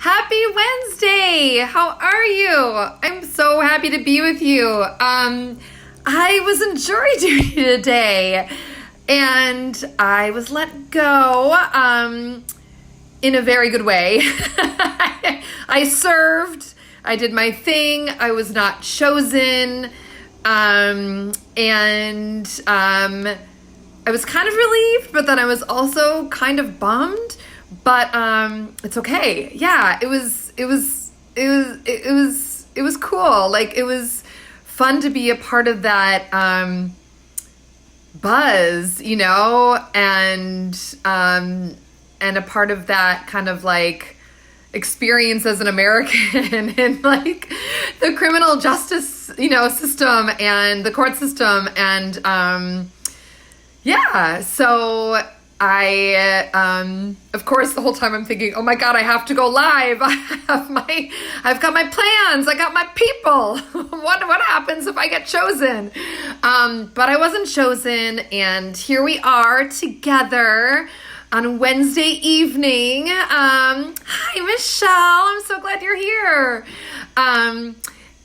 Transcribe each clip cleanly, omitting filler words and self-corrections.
Happy Wednesday! How are you? I'm so happy to be with you. I was in jury duty today and I was let go in a very good way. I served, I did my thing, I was not chosen, and I was kind of relieved, but then I was also kind of bummed. But it's okay. Yeah, it was cool. Like, it was fun to be a part of that buzz, and a part of that kind of like experience as an American in like the criminal justice, system and the court system. And so of course, the whole time I'm thinking, oh my God, I have to go live. I've got my plans. I got my people. What happens if I get chosen? But I wasn't chosen, and here we are together on Wednesday evening. Hi, Michelle. I'm so glad you're here.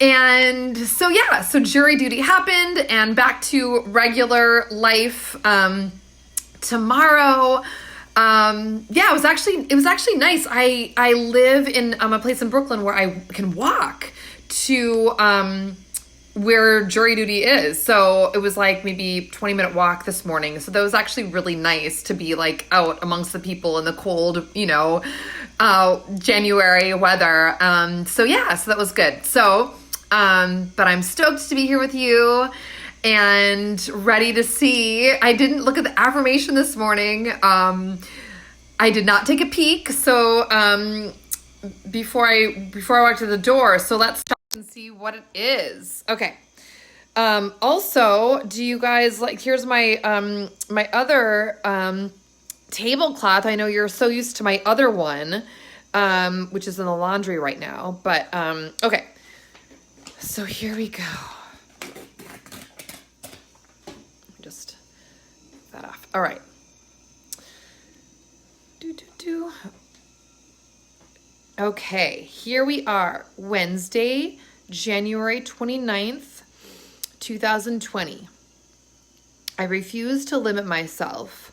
And so jury duty happened, and back to regular life. Tomorrow, it was actually nice. I live in a place in Brooklyn where I can walk to where jury duty is. So it was like maybe 20-minute walk this morning. So that was actually really nice to be like out amongst the people in the cold, January weather. So that was good. So, but I'm stoked to be here with you and ready to see. I didn't look at the affirmation this morning. I did not take a peek. So before I walked to the door, so let's start and see what it is. Okay. Also, do you guys like? Here's my my other tablecloth. I know you're so used to my other one, which is in the laundry right now. But okay. So here we go. That off. All right. Okay, here we are. Wednesday, January 29th, 2020. I refuse to limit myself.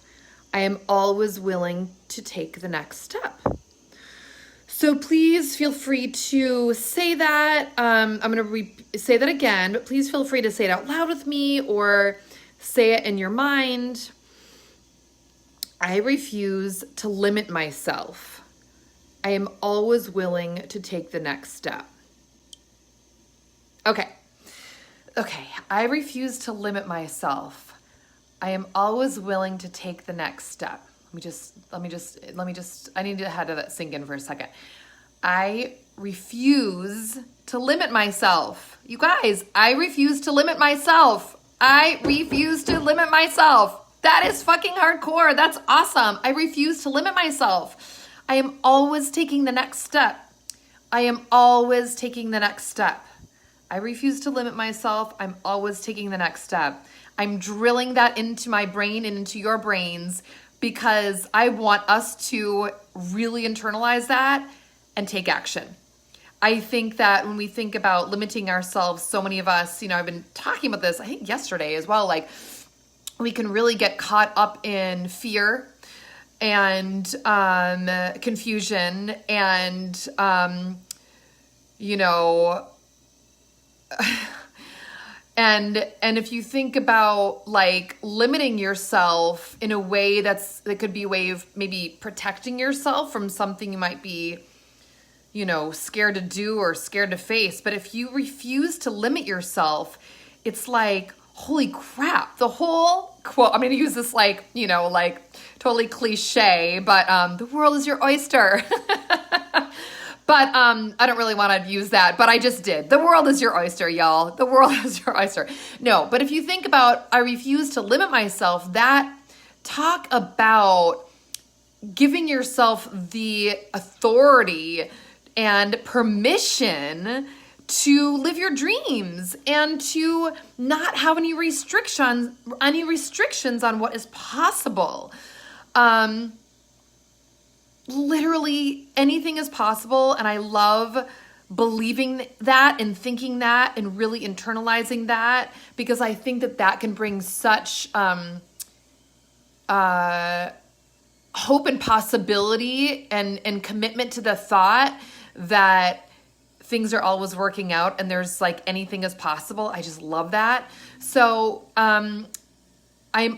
I am always willing to take the next step. So please feel free to say that. I'm going to say that again, but please feel free to say it out loud with me or say it in your mind. I refuse to limit myself. I am always willing to take the next step. Okay. I refuse to limit myself. I am always willing to take the next step. Let me just, I need to have that sink in for a second. I refuse to limit myself. You guys, I refuse to limit myself. I refuse to limit myself. That is fucking hardcore. That's awesome. I refuse to limit myself. I am always taking the next step. I am always taking the next step. I refuse to limit myself. I'm always taking the next step. I'm drilling that into my brain and into your brains because I want us to really internalize that and take action. I think that when we think about limiting ourselves, so many of us, I've been talking about this, I think yesterday as well, like we can really get caught up in fear and confusion and, and if you think about like limiting yourself in a way that could be a way of maybe protecting yourself from something you might be scared to do or scared to face. But if you refuse to limit yourself, it's like, holy crap, the whole quote, I'm going to use this like totally cliche, but the world is your oyster. But I don't really want to use that, but I just did. The world is your oyster, y'all. The world is your oyster. No, but if you think about, I refuse to limit myself, that talk about giving yourself the authority and permission to live your dreams and to not have any restrictions on what is possible. literally anything is possible. And I love believing that and thinking that and really internalizing that, because I think that that can bring such hope and possibility and commitment to the thought that things are always working out and there's like anything is possible. I just love that. So I'm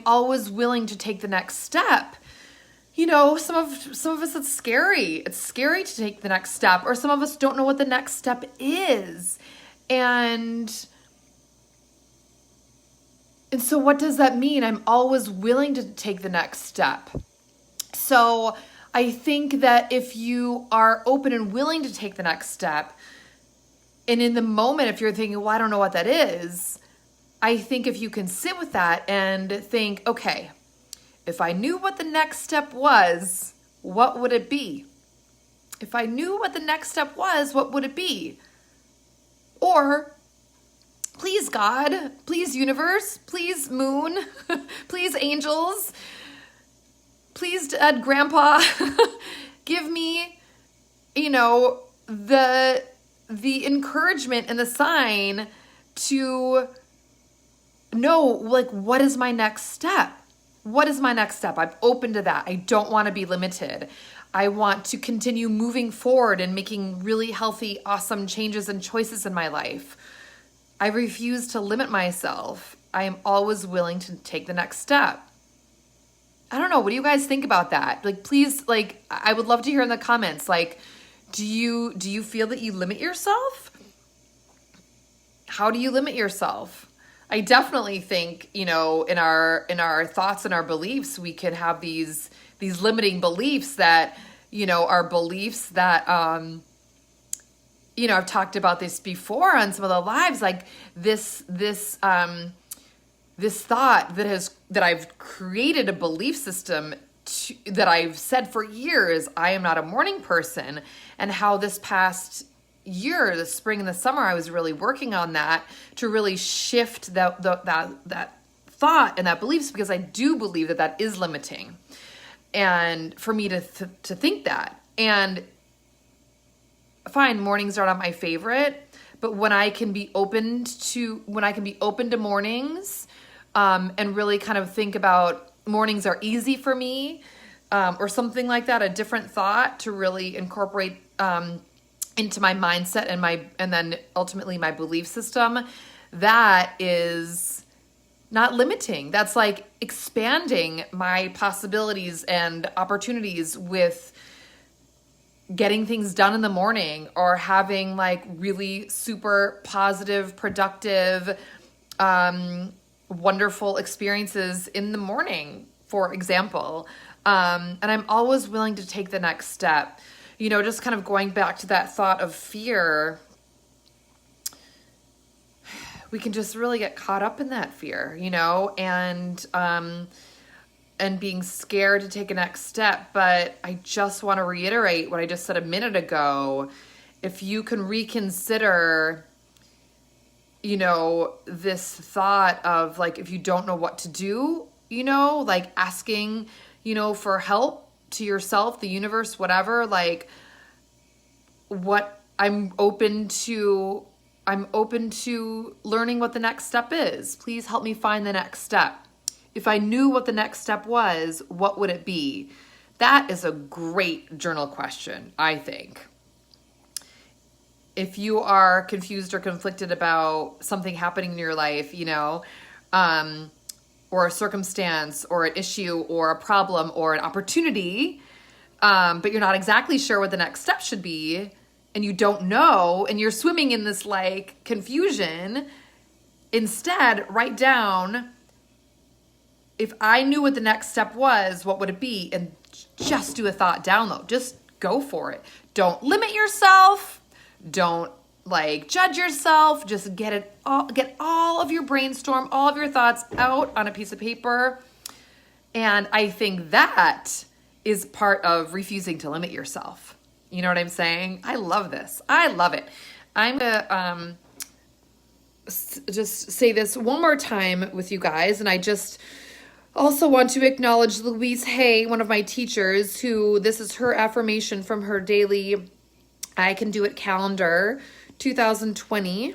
always willing to take the next step. You know, some of us, it's scary. It's scary to take the next step, or some of us don't know what the next step is. And so what does that mean? I'm always willing to take the next step. So I think that if you are open and willing to take the next step, and in the moment, if you're thinking, well, I don't know what that is, I think if you can sit with that and think, okay, if I knew what the next step was, what would it be? If I knew what the next step was, what would it be? Or, please God, please universe, please moon, please angels, please Dad, Grandpa, give me, you know, the encouragement and the sign to know, like, what is my next step? What is my next step? I'm open to that. I don't want to be limited. I want to continue moving forward and making really healthy, awesome changes and choices in my life. I refuse to limit myself. I am always willing to take the next step. I don't know. What do you guys think about that? Like, please, like, I would love to hear in the comments, like, do you feel that you limit yourself? How do you limit yourself? I definitely think, you know, in our thoughts and our beliefs, we can have these limiting beliefs that, you know, are beliefs that, you know, I've talked about this before on some of the lives, like this thought that I've created a belief system that I've said for years, I am not a morning person, and how this past year, the spring and the summer, I was really working on that to really shift that thought and that beliefs, because I do believe that that is limiting, and for me to think that. And fine, mornings are not my favorite, but when I can be open to mornings, and really kind of think about mornings are easy for me, or something like that, a different thought to really incorporate into my mindset and then ultimately my belief system, that is not limiting. That's like expanding my possibilities and opportunities with getting things done in the morning, or having like really super positive, productive, wonderful experiences in the morning, for example. And I'm always willing to take the next step. You know, just kind of going back to that thought of fear, we can just really get caught up in that fear, you know, and being scared to take a next step. But I just want to reiterate what I just said a minute ago. If you can reconsider, you know, this thought of like, if you don't know what to do, you know, like asking, you know, for help to yourself, the universe, whatever, like what I'm open to learning what the next step is. Please help me find the next step. If I knew what the next step was, what would it be? That is a great journal question, I think. If you are confused or conflicted about something happening in your life, you know, or a circumstance or an issue or a problem or an opportunity, but you're not exactly sure what the next step should be, and you don't know, and you're swimming in this like confusion, instead write down, if I knew what the next step was, what would it be? And just do a thought download. Just go for it. Don't limit yourself. Don't like judge yourself. Just get all of your brainstorm, all of your thoughts out on a piece of paper. And I think that is part of refusing to limit yourself. You know what I'm saying? I love this. I love it. I'm gonna just say this one more time with you guys, and I just Also want to acknowledge Louise Hay, one of my teachers, who this is her affirmation from her daily I Can Do It calendar 2020.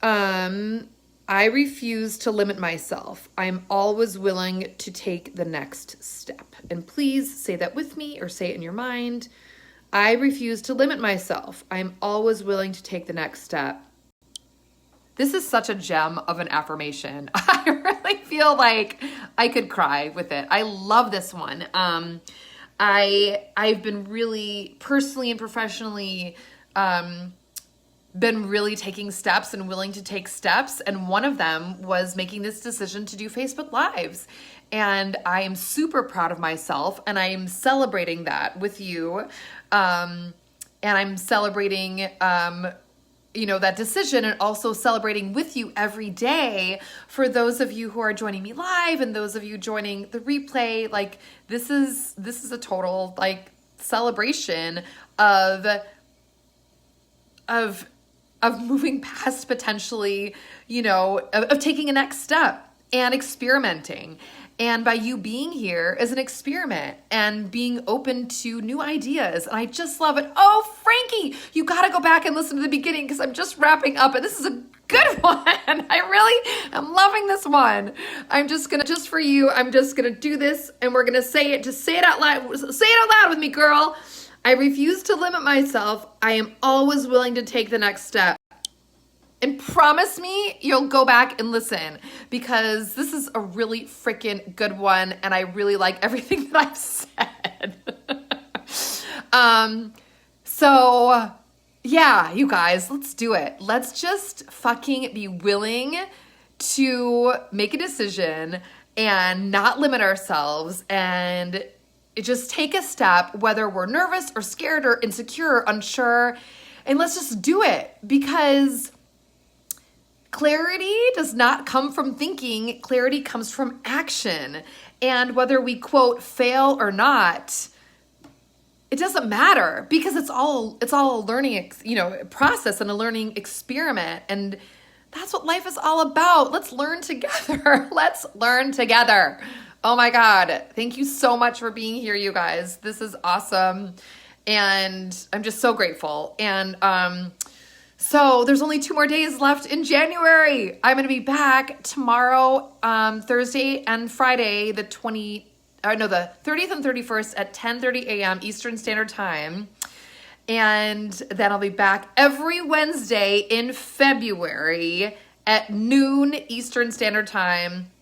I refuse to limit myself. I'm always willing to take the next step. And please say that with me or say it in your mind. I refuse to limit myself. I'm always willing to take the next step. This is such a gem of an affirmation. I really feel like I could cry with it. I love this one. I've been really personally and professionally been really taking steps and willing to take steps. And one of them was making this decision to do Facebook Lives. And I am super proud of myself, and I am celebrating that with you. And I'm celebrating, that decision, and also celebrating with you every day for those of you who are joining me live and those of you joining the replay. Like, this is a total celebration of moving past potentially, of taking a next step and experimenting. And by you being here as an experiment and being open to new ideas. And I just love it. Oh, Frankie, you got to go back and listen to the beginning because I'm just wrapping up. And this is a good one. I really am loving this one. Just for you, I'm just going to do this and we're going to say it. Just say it out loud. Say it out loud with me, girl. I refuse to limit myself. I am always willing to take the next step. And promise me you'll go back and listen because this is a really freaking good one and I really like everything that I've said. So yeah, you guys, let's do it. Let's just fucking be willing to make a decision and not limit ourselves and just take a step, whether we're nervous or scared or insecure or unsure, and let's just do it because clarity does not come from thinking. Clarity comes from action. And whether we quote fail or not, it doesn't matter because it's all a learning, process and a learning experiment. And that's what life is all about. Let's learn together. Let's learn together. Oh my God. Thank you so much for being here, you guys. This is awesome. And I'm just so grateful. And, so there's only 2 more days left in January. I'm going to be back tomorrow, Thursday and Friday, the 30th and 31st at 10:30 a.m. Eastern Standard Time. And then I'll be back every Wednesday in February at noon Eastern Standard Time.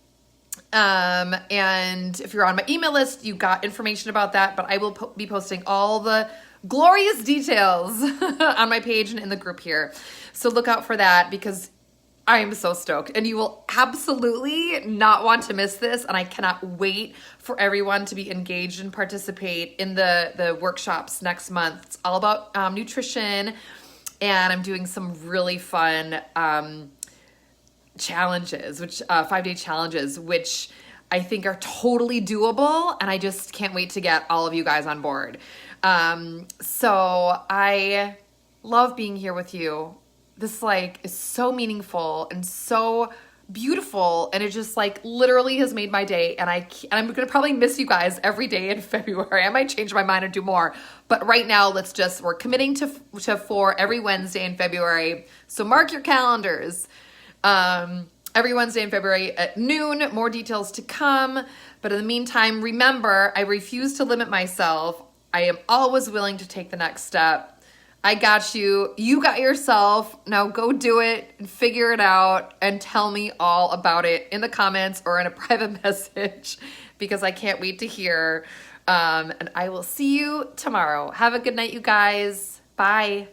And if you're on my email list, you got information about that, but I will be posting all the glorious details on my page and in the group here. So look out for that because I am so stoked and you will absolutely not want to miss this. And I cannot wait for everyone to be engaged and participate in the workshops next month. It's all about nutrition, and I'm doing some really fun challenges, which 5-day challenges, which I think are totally doable. And I just can't wait to get all of you guys on board. So I love being here with you. This is so meaningful and so beautiful. And it just literally has made my day. And I'm going to probably miss you guys every day in February. I might change my mind and do more, but right now we're committing to 4 every Wednesday in February. So mark your calendars. Every Wednesday in February at noon, more details to come. But in the meantime, remember, I refuse to limit myself. I am always willing to take the next step. I got you. You got yourself. Now go do it and figure it out and tell me all about it in the comments or in a private message because I can't wait to hear. And I will see you tomorrow. Have a good night, you guys. Bye.